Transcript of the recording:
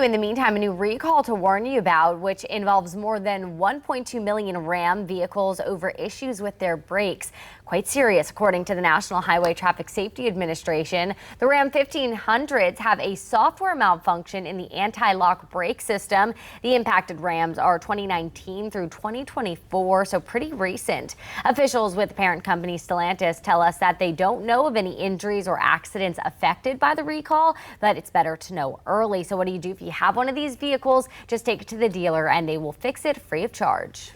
In the meantime, a new recall to warn you about, which involves more than 1.2 million Ram vehicles over issues with their brakes. Quite serious, according to the National Highway Traffic Safety Administration. The Ram 1500s have a software malfunction in the anti-lock brake system. The impacted Rams are 2019 through 2024, so pretty recent. Officials with parent company Stellantis tell us that they don't know of any injuries or accidents affected by the recall, but it's better to know early. So what do you do if you have one of these vehicles? Just take it to the dealer and they will fix it free of charge.